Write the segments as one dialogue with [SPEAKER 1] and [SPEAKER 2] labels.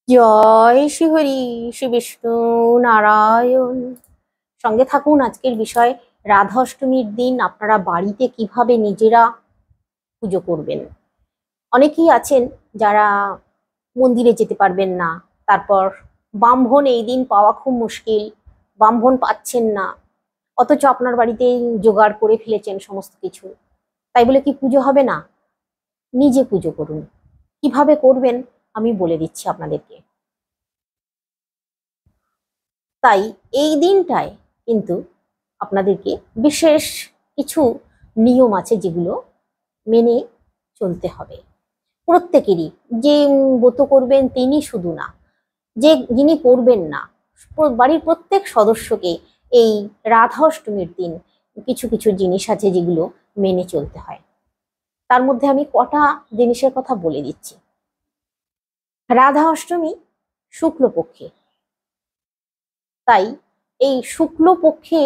[SPEAKER 1] জয় শ্রী হরি শ্রী বিষ্ণু নারায়ণ। সঙ্গে থাকুন। আজকের বিষয় রাধা অষ্টমীর দিন আপনারা বাড়িতে কিভাবে নিজেরা পুজো করবেন। অনেকেই আছেন যারা মন্দিরে যেতে পারবেন না, তারপর ব্রাহ্মণ এই দিন পাওয়া খুব মুশকিল, ব্রাহ্মণ পাচ্ছেন না, অথচ আপনার বাড়িতেই জোগাড় করে ফেলেছেন সমস্ত কিছু। তাই বলে কি পুজো হবে না? নিজে পুজো করুন। কিভাবে করবেন আমি বলে দিচ্ছি আপনাদেরকে। তাই এই দিনটায় কিন্তু আপনাদেরকে বিশেষ কিছু নিয়ম আছে যেগুলো মেনে চলতে হবে প্রত্যেকেরই। যে ব্রত করবেন তিনি শুধু না, যে যিনি করবেন না, বাড়ির প্রত্যেক সদস্যকে এই রাধা অষ্টমীর দিন কিছু কিছু জিনিস আছে যেগুলো মেনে চলতে হয়। তার মধ্যে আমি কটা জিনিসের কথা বলে দিচ্ছি। রাধা অষ্টমী শুক্লপক্ষে, তাই এই শুক্লপক্ষে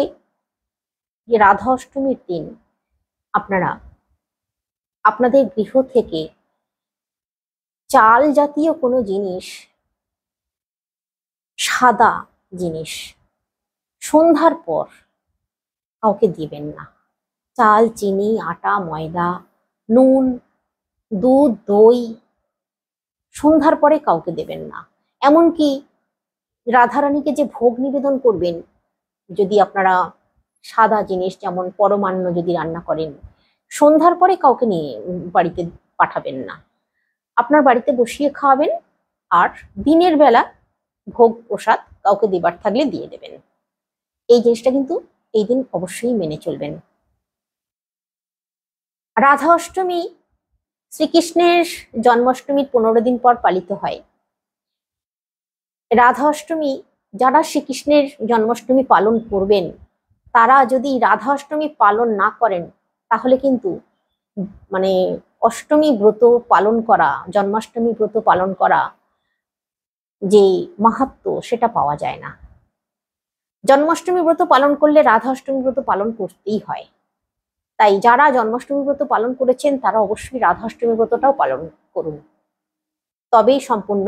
[SPEAKER 1] যে রাধা অষ্টমীর দিন আপনারা আপনাদের গৃহ থেকে চাল জাতীয় কোনো জিনিস, সাদা জিনিস সন্ধ্যার পর কাউকে দিবেন না। চাল, চিনি, আটা, ময়দা, নুন, দুধ, দই সন্ধ্যার পরে কাউকে দেবেন না। এমনকি রাধারানীকে যে ভোগ নিবেদন করবেন, যদি আপনারা সাদা জিনিস যেমন পরমান্ন যদি রান্না করেন, সন্ধ্যার পরে কাউকে নিয়ে বাড়িতে পাঠাবেন না। আপনার বাড়িতে বসিয়ে খাওয়াবেন, আর দিনের বেলা ভোগ প্রসাদ কাউকে দেবার থাকলে দিয়ে দেবেন। এই জিনিসটা কিন্তু এই দিন অবশ্যই মেনে চলবেন। রাধা অষ্টমী শ্রীকৃষ্ণের জন্মাষ্টমীর 15 দিন পর পালিত হয়। রাধা অষ্টমী যারা শ্রীকৃষ্ণের জন্মাষ্টমী পালন করবেন, তারা যদি রাধা অষ্টমী পালন না করেন তাহলে কিন্তু মানে অষ্টমী ব্রত পালন করা, জন্মাষ্টমী ব্রত পালন করা যে মাহাত্ম্য সেটা পাওয়া যায় না। জন্মাষ্টমী ব্রত পালন করলে রাধা অষ্টমী ব্রত পালন করতেই হয়। তাই যারা জন্মাষ্টমী ব্রত পালন করেছেন তারা অবশ্যই রাধা অষ্টমী ব্রতটাও পালন করুন, তবেই সম্পূর্ণ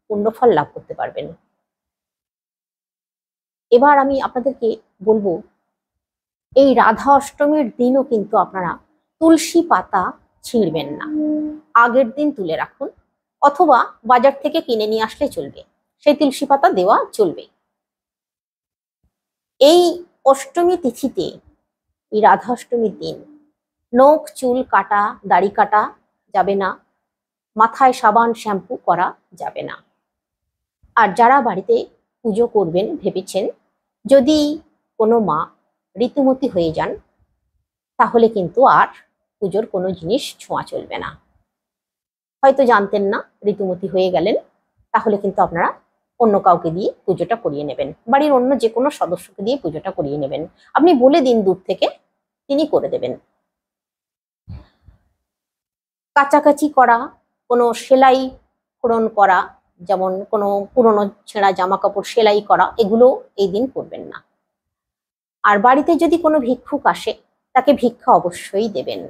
[SPEAKER 1] পুণ্যফল লাভ করতে পারবেন। এবার আমি আপনাদেরকে বলবো, এই রাধা অষ্টমীর দিনও কিন্তু আপনারা তুলসী পাতা ছিঁড়বেন না। আগের দিন তুলে রাখুন, অথবা বাজার থেকে কিনে নিয়ে আসলে চলবে, সেই তুলসী পাতা দেওয়া চলবে। এই অষ্টমী তিথিতে, এই রাধা অষ্টমীর দিন নখ চুল কাটা, দাড়ি কাটা যাবে না, মাথায় সাবান শ্যাম্পু করা যাবে না। আর যারা বাড়িতে পুজো করবেন ভেবেছেন, যদি কোনো মা ঋতুমতী হয়ে যান তাহলে কিন্তু আর পুজোর কোনো জিনিস ছোঁয়া চলবে না। হয়তো জানতেন না, ঋতুমতী হয়ে গেলেন, তাহলে কিন্তু আপনারা অন্য কাউকে দিয়ে পুজোটা করিয়ে নেবেন, বাড়ির অন্য যে কোনো সদস্যকে দিয়ে পুজোটা করিয়ে নেবেন। আপনি বলে দিন দূর থেকে, তিনি করে দেবেন। কাচাকাচি করা, কোনো সেলাই ফোড়ন করা, যেমন কোনো পুরনো ছেঁড়া জামা কাপড় সেলাই করা, এগুলো এই দিন করবেন না। আর বাড়িতে যদি কোনো ভিক্ষুক আসে তাকে ভিক্ষা অবশ্যই দেবেন,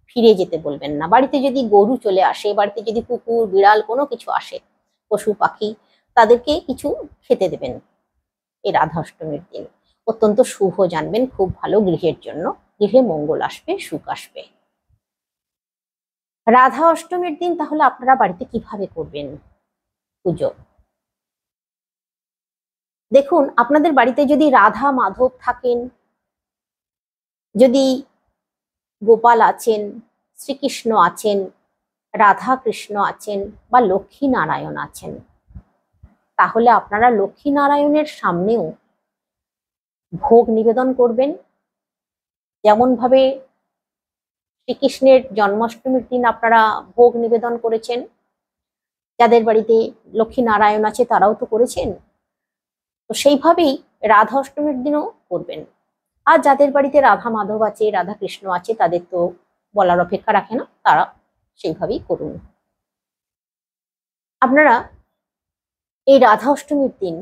[SPEAKER 1] ফিরে যেতে বলবেন না। বাড়িতে যদি গরু চলে আসে, বাড়িতে যদি কুকুর বিড়াল কোনো কিছু আসে, পশু পাখি, তাদেরকে কিছু খেতে দেবেন। এই রাধা অষ্টমীর দিন অত্যন্ত শুভ জানবেন, খুব ভালো গৃহের জন্য, গৃহে মঙ্গল আসবে, সুখ আসবে। রাধা অষ্টমীর দিন তাহলে আপনারা বাড়িতে কিভাবে করবেন পুজো? দেখুন, আপনাদের বাড়িতে যদি রাধা মাধব থাকেন, যদি গোপাল আছেন, শ্রীকৃষ্ণ আছেন, রাধা কৃষ্ণ আছেন, বা লক্ষ্মী নারায়ণ আছেন, তাহলে আপনারা লক্ষ্মী নারায়ণের সামনেও ভোগ নিবেদন করবেন। যেমন ভাবে শ্রীকৃষ্ণের জন্মাষ্টমীর দিন আপনারা ভোগ নিবেদন করেছেন, যাদের বাড়িতে লক্ষ্মী নারায়ণ আছে তারাও তো করেছেন, তো সেইভাবেই রাধা অষ্টমীর দিনও করবেন। আর যাদের বাড়িতে রাধা মাধব আছে, রাধা কৃষ্ণ আছে, তাদের তো বলার অপেক্ষা রাখে না, তারা সেইভাবেই করুন। আপনারা এই রাধা অষ্টমীর দিন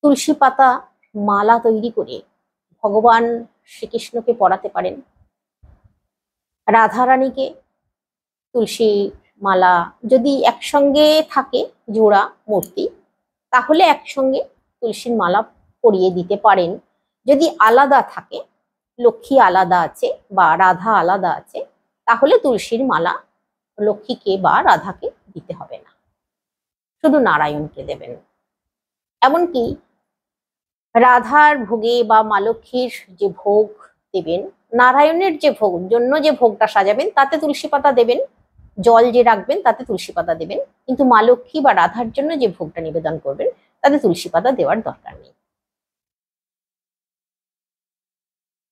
[SPEAKER 1] তুলসী পাতা মালা তৈরি করে ভগবান শ্রীকৃষ্ণকে পরাতে পারেন। রাধারানীকে তুলসী মালা যদি একসঙ্গে থাকে জোড়া মূর্তি, তাহলে একসঙ্গে তুলসীর মালা পরিয়ে দিতে পারেন। যদি আলাদা থাকে, লক্ষ্মী আলাদা আছে বা রাধা আলাদা আছে, তাহলে তুলসীর মালা লক্ষ্মীকে বা রাধাকে দিতে হবে না, শুধু নারায়ণকে দেবেন। এমনকি রাধার ভোগে বা মা লক্ষ্মীর যে ভোগ দেবেন, নারায়ণের যে ভোগ জন্য যে ভোগটা সাজাবেন তাতে তুলসী পাতা দেবেন, জল যে রাখবেন তাতে তুলসী পাতা দেবেন, কিন্তু মা লক্ষ্মী বা রাধার জন্য যে ভোগটা নিবেদন করবেন তাতে তুলসী পাতা দেওয়ার দরকার নেই।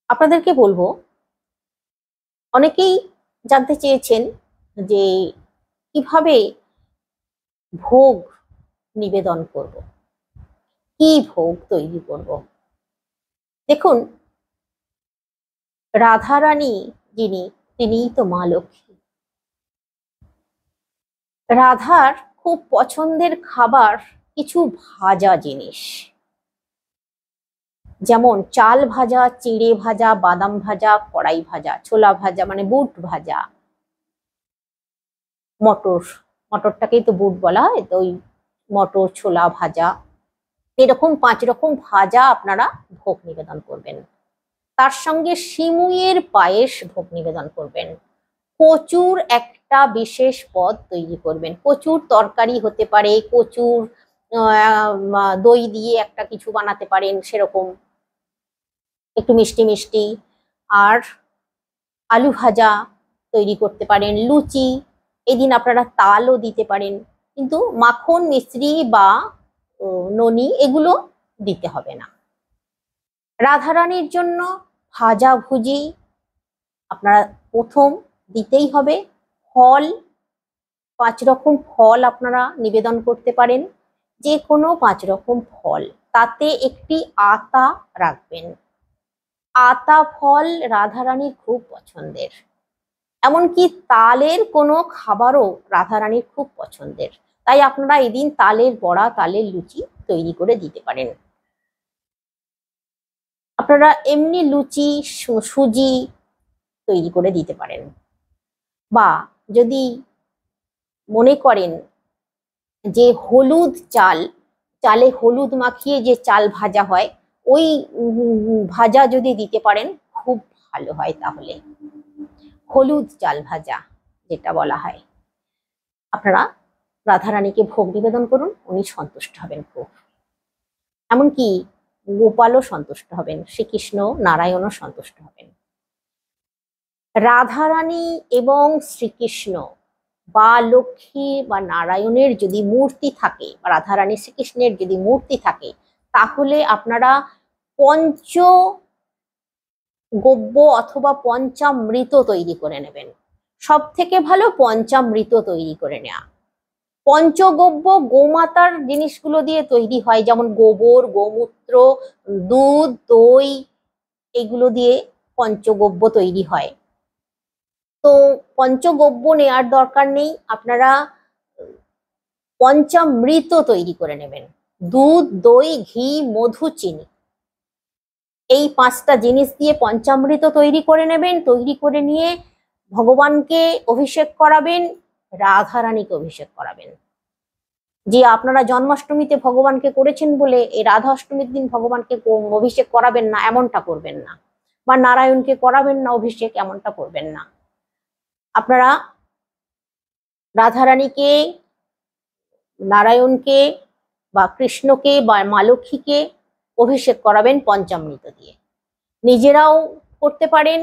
[SPEAKER 1] আপনাদেরকে বলবো, অনেকেই জানতে চেয়েছেন যে কিভাবে ভোগ নিবেদন করব, কি ভোগ তৈরি করব। দেখুন, রাধারানী যিনি, তিনিই তো মা লক্ষ্মী। রাধার খুব পছন্দের খাবার কিছু ভাজা জিনিস, যেমন চাল ভাজা, চিড়ে ভাজা, বাদাম ভাজা, কড়াই ভাজা, ছোলা ভাজা মানে বুট ভাজা, মটর, মটরটাকেই তো বুট বলা হয়, তো ওই মটর ছোলা ভাজা, এরকম 5 রকম ভাজা আপনারা ভোগ নিবেদন করবেন। তার সঙ্গে সিমুইয়ের পায়েস ভোগ নিবেদন করবেন। কচুর একটা বিশেষ পদ তৈরি করবেন, কচুর তরকারি হতে পারে, কচুর দই দিয়ে একটা কিছু বানাতে পারেন, সেরকম একটু মিষ্টি মিষ্টি। আর আলু ভাজা তৈরি করতে পারেন, লুচি, এদিন আপনারা তালও দিতে পারেন, কিন্তু মাখন মিশ্রি বা ননি এগুলো দিতে হবে না। রাধারানীর জন্য ভাজা ভুজি আপনারা প্রথম দিতেই হবে। ফল, 5 রকম ফল আপনারা নিবেদন করতে পারেন, যে কোনো 5 রকম ফল, তাতে একটি আতা রাখবেন। আতা ফল রাধারানীর খুব পছন্দের, এমনকি তালের কোনো খাবারও রাধারানীর খুব পছন্দের, তাই আপনারা এদিন তালের বড়া, তালের লুচি তৈরি করে দিতে পারেন। আপনারা এমনি লুচি, সুজি তৈরি করে দিতে পারেন, বা যদি মনে করেন যে হলুদ চাল, চালে হলুদ মাখিয়ে যে চাল ভাজা হয়, ওই ভাজা যদি দিতে পারেন খুব ভালো হয়। তাহলে হলুদ চাল ভাজা যেটা বলা হয়, আপনারা রাধারানীকে ভোগ নিবেদন করুন, উনি সন্তুষ্ট হবেন খুব। এমনকি গোপালও সন্তুষ্ট হবেন, শ্রীকৃষ্ণ নারায়ণও সন্তুষ্ট হবেন। রাধারানী এবং শ্রীকৃষ্ণ বা লক্ষ্মী বা নারায়ণের যদি মূর্তি থাকে, বা রাধারানী শ্রীকৃষ্ণের যদি মূর্তি থাকে, তাহলে আপনারা পঞ্চ গব্য অথবা পঞ্চামৃত তৈরি করে নেবেন। সব থেকে ভালো পঞ্চামৃত তৈরি করে নেওয়া। পঞ্চগব্য গোমাতার জিনিসগুলো দিয়ে তৈরি হয়, যেমন গোবর, গোমূত্র, দুধ, দই, এগুলো দিয়ে পঞ্চগব্য তৈরি হয়। তো পঞ্চগব্য নেওয়ার দরকার নেই, আপনারা পঞ্চামৃত তৈরি করে নেবেন। দুধ, দই, ঘি, মধু, চিনি, এই 5টা জিনিস দিয়ে পঞ্চামৃত তৈরি করে নেবেন। তৈরি করে নিয়ে ভগবানকে অভিষেক করাবেন, রাধারানীকে অভিষেক করাবেন। যে আপনারা জন্মাষ্টমীতে ভগবানকে করেছেন বলে এই রাধা অষ্টমীর দিন ভগবানকে অভিষেক করাবেন না, এমনটা করবেন না, বা নারায়ণকে করাবেন না অভিষেক, এমনটা করবেন না। আপনারা রাধারানীকে, নারায়ণকে বা কৃষ্ণকে বা মা লক্ষ্মীকে অভিষেক করাবেন পঞ্চামৃত দিয়ে। নিজেরাও করতে পারেন,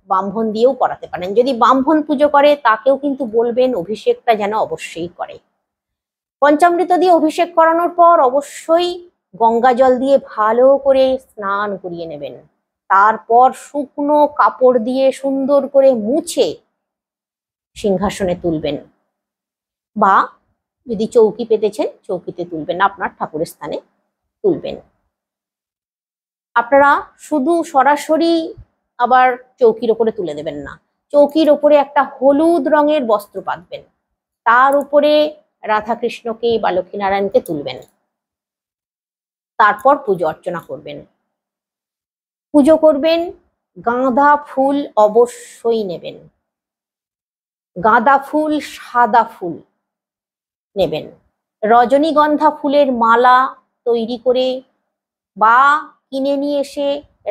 [SPEAKER 1] ব্রাহ্মণ দিয়েও করাতে পারেন। যদি ব্রাহ্মণ পুজো করে তাকেও কিন্তু বলবেন অভিষেকটা যেন অবশ্যই করে। পঞ্চামৃত দিয়ে অভিষেক করানোর পর অবশ্যই গঙ্গা জল দিয়ে ভালো করে স্নান করিয়ে নেবেন। তারপর শুকনো কাপড় দিয়ে সুন্দর করে মুছে সিংহাসনে তুলবেন, বা যদি চৌকি পেতেছেন চৌকিতে তুলবেন, আপনার ঠাকুরের স্থানে তুলবেন। আপনারা শুধু সরাসরি আবার চৌকির ওপরে তুলে দেবেন না, চৌকির ওপরে একটা হলুদ রঙের বস্ত্র পাতবেন, তার উপরে রাধা কৃষ্ণকে বা লক্ষ্মীনারায়ণকে তুলবেন। তারপর পুজো অর্চনা করবেন। পুজো করবেন, গাঁদা ফুল অবশ্যই নেবেন। গাঁদা ফুল, সাদা ফুল নেবেন। রজনীগন্ধা ফুলের মালা তৈরি করে বা কিনে নিয়ে এসে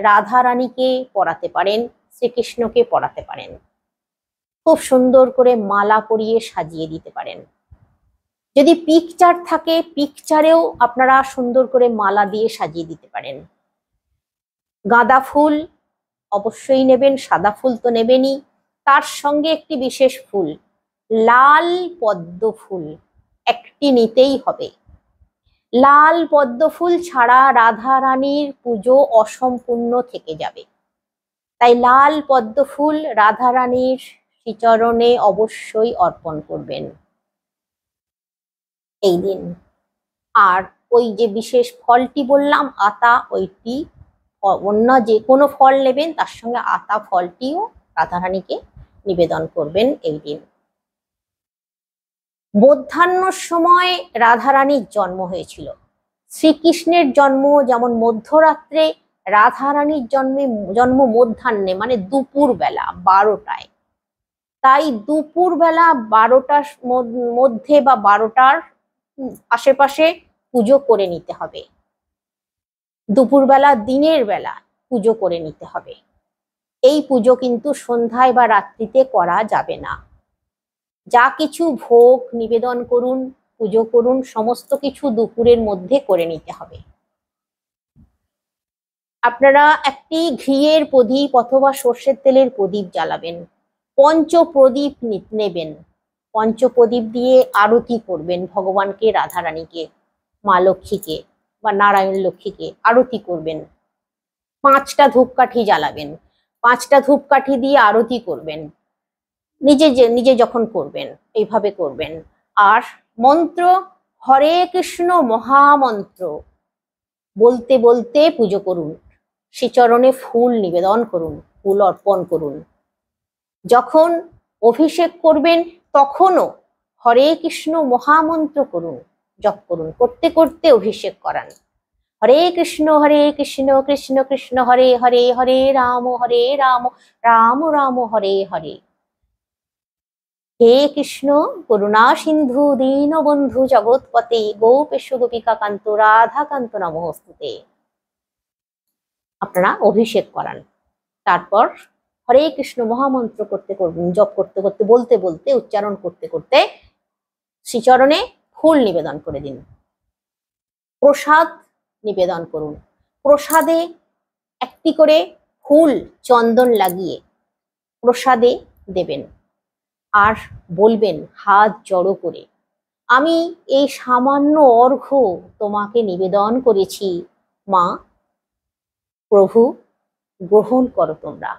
[SPEAKER 1] রাধা রানীকে পরাতে পারেন, শ্রীকৃষ্ণকে পরাতে পারেন। খুব সুন্দর করে মালা পরিয়ে সাজিয়ে দিতে পারেন। যদি পিকচার থাকে, পিকচারেও আপনারা সুন্দর করে মালা দিয়ে সাজিয়ে দিতে পারেন। গাঁদা ফুল অবশ্যই নেবেন, সাদা ফুল তো নেবেনই, তার সঙ্গে একটি বিশেষ ফুল, লাল পদ্ম ফুল একটি নিতেই হবে। লাল পদ্ম ফুল ছাড়া রাধা রানীর পুজো অসম্পূর্ণ থেকে যাবে। তাই লাল পদ্ম ফুল রাধা রানীর শ্রীচরণে অবশ্যই অর্পণ করবেন এই দিন। আর ওই যে বিশেষ ফলটি বললাম আতা, ওইটি অন্য যে কোনো ফল নেবেন তার সঙ্গে আতা ফলটিও রাধারানীকে নিবেদন করবেন এই দিন। মধ্যাহ্নর সময় রাধারানীর জন্ম হয়েছিল। শ্রীকৃষ্ণের জন্ম যেমন মধ্যরাত্রে, রাধারানীর জন্ম মধ্যাহ্নে মানে দুপুর বেলা 12টায়। তাই দুপুর বেলা 12টার মধ্যে বা 12টার আশেপাশে পুজো করে নিতে হবে। দুপুরবেলা, দিনের বেলা পুজো করে নিতে হবে। এই পুজো কিন্তু সন্ধ্যায় বা রাত্রিতে করা যাবে না। যা কিছু ভোগ নিবেদন করুন, পুজো করুন, সমস্ত কিছু দুপুরের মধ্যে করে নিতে হবে। আপনারা একটি ঘিয়ের প্রদীপ অথবা সর্ষের তেলের প্রদীপ জ্বালাবেন। পঞ্চপ্রদীপ নেবেন। পঞ্চপ্রদীপ দিয়ে আরতি করবেন ভগবানকে, রাধারানীকে, মা লক্ষ্মীকে বা নারায়ণ লক্ষ্মীকে আরতি করবেন। 5টা ধূপকাঠি জ্বালাবেন। 5টা ধূপকাঠি দিয়ে আরতি করবেন। নিজে যখন করবেন এইভাবে করবেন। আর মন্ত্র হরে কৃষ্ণ মহামন্ত্র বলতে বলতে পুজো করুন। শ্রীচরণে ফুল নিবেদন করুন, ফুল অর্পণ করুন। যখন অভিষেক করবেন তখনও হরে কৃষ্ণ মহামন্ত্র করুন, জপ করুন, করতে করতে অভিষেক করান। হরে কৃষ্ণ কৃষ্ণ কৃষ্ণ হরে হরে, হরে রাম রাম রাম হরে হরে। হে কৃষ্ণ করুণা সিন্ধু দীনবন্ধু জগৎপতে গোপেশ গোপিকা কান্ত রাধা কান্ত নমস্তুতে। আপনারা অভিষেক করান। তারপর হরে কৃষ্ণ মহামন্ত্র করতে করবেন, জপ করতে করতে, বলতে বলতে, উচ্চারণ করতে করতে শ্রীচরণে ফুল নিবেদন করে দিন। প্রসাদ নিবেদন করুন। প্রসাদে একটি করে ফুল চন্দন লাগিয়ে প্রসাদে দেবেন। আর বলবেন হাত জড়ো করে, আমি এই সামান্য অর্ঘ্য তোমাকে নিবেদন করেছি মা, প্রভু গ্রহণ করো তোমরা।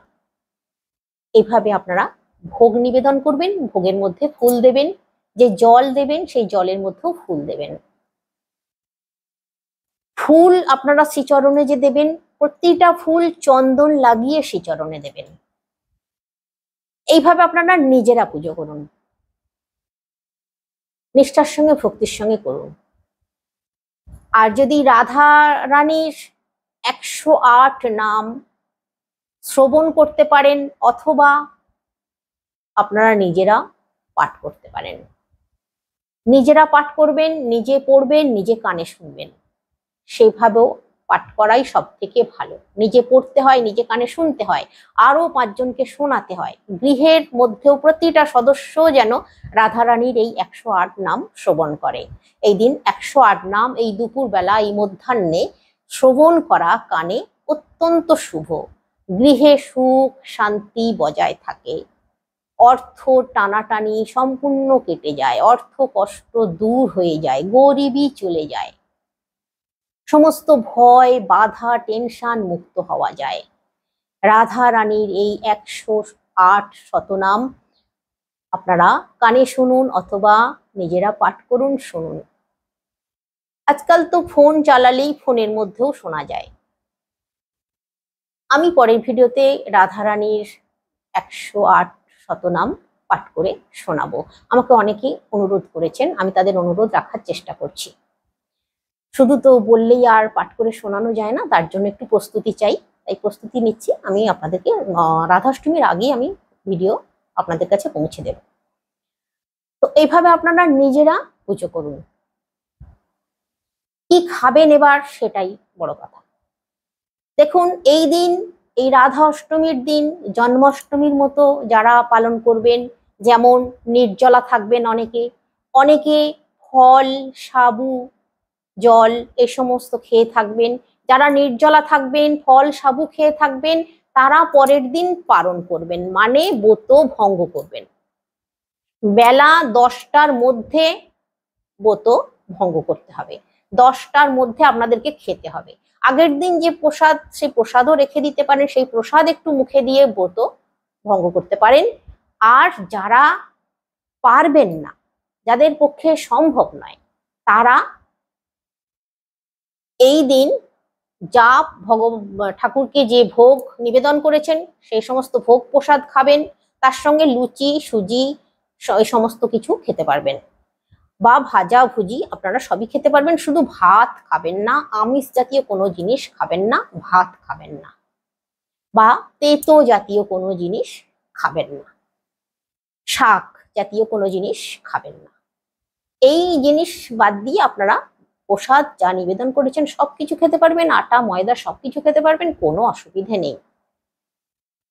[SPEAKER 1] এভাবে আপনারা ভোগ নিবেদন করবেন। ভোগের মধ্যে ফুল দেবেন, যে জল দেবেন সেই জলের মধ্যেও ফুল দেবেন। ফুল আপনারা শ্রীচরণে যে দেবেন, প্রতিটা ফুল চন্দন লাগিয়ে শ্রীচরণে দেবেন। এইভাবে আপনারা নিজেরা পুজো করুন, নিষ্ঠার সঙ্গে ভক্তির সঙ্গে করুন। আর যদি রাধা রানীর 108 নাম শ্রবণ করতে পারেন অথবা আপনারা নিজেরা পাঠ করতে পারেন, নিজেরা পাঠ করবেন, নিজে পড়বেন, নিজে কানে শুনবেন, সেইভাবেও পাঠ করাই সব থেকে ভালো। নিজে পড়তে হয়, নিজে কানে শুনতে হয়, আরো 5 জনকে শোনাতে হয়। গৃহের মধ্যেও প্রতিটা সদস্য যেন রাধারানীর এই 108 নাম শ্রবণ করে। এই দিন 108 নাম এই দুপুর বেলা, এই মধ্যাহ্নে শ্রবণ করা কানে অত্যন্ত শুভ। গৃহে সুখ শান্তি বজায় থাকে, অর্থ টানাটানি সম্পূর্ণ কেটে যায়, অর্থ কষ্ট দূর হয়ে যায়, গরিবি চলে যায়, সমস্ত ভয় বাধা টেনশন মুক্ত হওয়া যায়। রাধা রানীর এই 108 শতনাম আপনারা কানে শুনুন অথবা নিজেরা পাঠ করুন, শুনুন। আজকাল তো ফোন চালালেই ফোনের মধ্যেও শোনা যায়। আমি পরের ভিডিওতে রাধা রানীর 108 শতনাম পাঠ করে শোনাবো। আমাকে অনেকেই অনুরোধ করেছেন, আমি তাদের অনুরোধ রাখার চেষ্টা করছি। শুধু তো বললেই আর পাঠ করে শোনানো যায় না, তার জন্য একটু প্রস্তুতি চাই। তাই প্রস্তুতি নিচ্ছি। আমি আপনাদেরকে রাধাষ্টমীর আগেই আমি ভিডিও আপনাদের কাছে পৌঁছে দেব। তো এইভাবে আপনারা নিজেরা পুজো করুন। কি খাবেন এবার সেটাই বড় কথা। দেখুন, এই দিন, এই রাধা অষ্টমীর দিন জন্মাষ্টমীর মতো যারা পালন করবেন, যেমন নির্জলা থাকবেন অনেকে, অনেকে ফল, সাবু, জল এ সমস্ত খেয়ে থাকবেন। যারা নির্জলা থাকবেন, ফল সাবু খেয়ে থাকবেন, তারা পরের দিন পালন করবেন, মানে ব্রত ভঙ্গ করবেন। বেলা 10টার মধ্যে ব্রত ভঙ্গ করতে হবে, 10টার মধ্যে আপনাদেরকে খেতে হবে। আগের দিন যে প্রসাদ, সেই প্রসাদও রেখে দিতে পারেন, সেই প্রসাদ একটু মুখে দিয়ে ব্রত ভঙ্গ করতে পারেন। আর যারা পারবেন না, যাদের পক্ষে সম্ভব নয়, তারা এই দিন যা ঠাকুরকে যে ভোগ নিবেদন করেছেন সেই সমস্ত ভোগ প্রসাদ খাবেন, তার সঙ্গে লুচি, সুজি এই সমস্ত কিছু খেতে পারবেন, বা ভাজা ভুজি আপনারা সবই খেতে পারবেন। শুধু ভাত খাবেন না, আমিষ জাতীয় কোনো জিনিস খাবেন না, ভাত খাবেন না, বা তেতো জাতীয় কোনো জিনিস খাবেন না, শাক জাতীয় কোনো জিনিস খাবেন না। এই জিনিস বাদ দিয়ে আপনারা প্রসাদ যা নিবেদন করেছেন সবকিছু খেতে পারবেন, আটা ময়দা সবকিছু খেতে পারবেন, কোনো অসুবিধে নেই,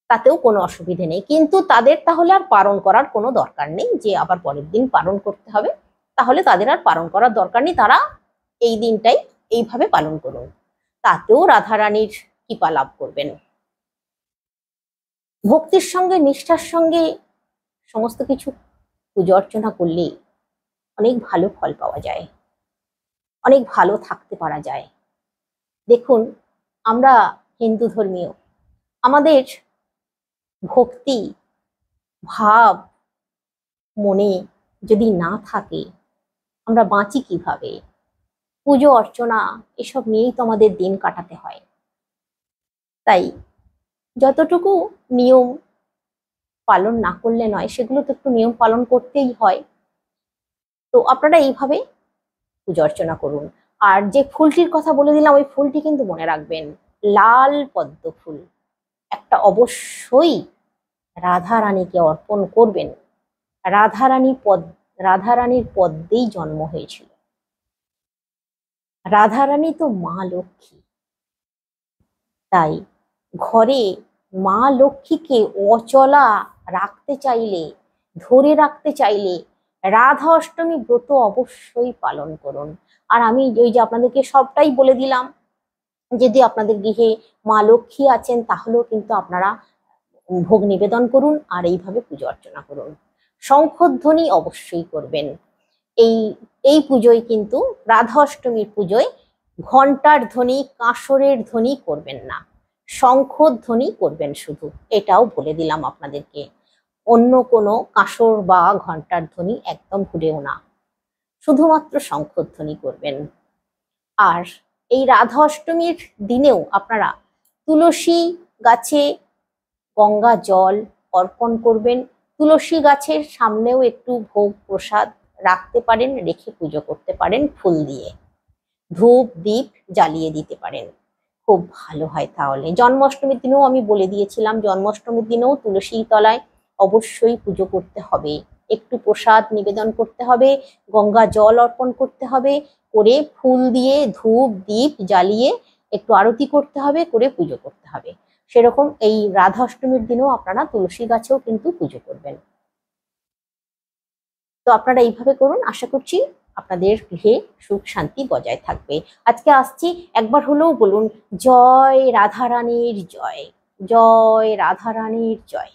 [SPEAKER 1] তাতেও কোনো অসুবিধে নেই। কিন্তু তাদের তাহলে আর পালন করার কোনো দরকার নেই, যে আবার পরের দিন পালন করতে হবে, তাহলে তাদের আর পালন করার দরকার নেই। তারা এই দিনটাই এইভাবে পালন করুন, তাতেও রাধারানীর কৃপা লাভ করবেন। ভক্তির সঙ্গে, নিষ্ঠার সঙ্গে সমস্ত কিছু পুজো অর্চনা করলে অনেক ভালো ফল পাওয়া যায়, অনেক ভালো থাকতে পারা যায়। দেখুন, আমরা হিন্দু ধর্মীয়, আমাদের ভক্তি ভাব মনে যদি না থাকে, আমরা বাঁচি কিভাবে? পুজো অর্চনা এসব নিয়েই তো আমাদের দিন কাটাতে হয়। তাই যতটুকু নিয়ম পালন না করলে নয়, সেগুলো তো একটু নিয়ম পালন করতেই হয়। তো আপনারা এইভাবে পুজো অর্চনা করুন। আর যে ফুলটির কথা বলে দিলাম, ওই ফুলটি কিন্তু মনে রাখবেন, লাল পদ্ম ফুল একটা অবশ্যই রাধারানীকে অর্পণ করবেন। রাধারানীর পদ্মেই জন্ম হয়েছিল। রাধারানী তো মা লক্ষ্মী, তাই ঘরে মা লক্ষ্মীকে অচলা রাখতে চাইলে, ধরে রাখতে চাইলে রাধা অষ্টমী ব্রত অবশ্যই পালন করুন। আর আমি ওই যে আপনাদেরকে সবটাই বলে দিলাম, যদি আপনাদের গৃহে মা লক্ষ্মী আছেন তাহলেও কিন্তু আপনারা ভোগ নিবেদন করুন আর এইভাবে পুজো অর্চনা করুন। শঙ্খধ্বনি অবশ্যই করবেন। এই এই পুজোয় কিন্তু, রাধা অষ্টমীর পুজোয় ঘন্টার ধ্বনি, কাঁসরের ধ্বনি করবেন না, শঙ্খধ্বনি করবেন শুধু, এটাও বলে দিলাম আপনাদেরকে। অন্য কোনো কাঁসর বা ঘন্টার ধ্বনি একদম ভুলেও না, শুধুমাত্র শঙ্খধ্বনি করবেন। আর এই রাধা অষ্টমীর দিনেও আপনারা তুলসী গাছে গঙ্গা জল অর্পণ করবেন। তুলসী গাছের সামনেও একটু ভোগ প্রসাদ রাখতে পারেন, রেখে পুজো করতে পারেন ফুল দিয়ে, ধূপ দ্বীপ জ্বালিয়ে দিতে পারেন, খুব ভালো হয়। তাহলে জন্মাষ্টমীর দিনেও আমি বলে দিয়েছিলাম, জন্মাষ্টমীর দিনেও তুলসী তলায় অবশ্যই পুজো করতে হবে, একটু প্রসাদ নিবেদন করতে হবে, গঙ্গা জল অর্পণ করতে হবে, করে ফুল দিয়ে ধূপ দ্বীপ জ্বালিয়ে একটু আরতি করতে হবে, করে পুজো করতে হবে। সেরকম এই রাধা অষ্টমীর দিনেও আপনারা তুলসী গাছেও কিন্তু পুজো করবেন। তো আপনারা এইভাবে করুন, আশা করছি আপনাদের গৃহে সুখ শান্তি বজায় থাকবে। আজকে আসছি, একবার হলেও বলুন জয় রাধারানীর জয়, জয় রাধারানীর জয়।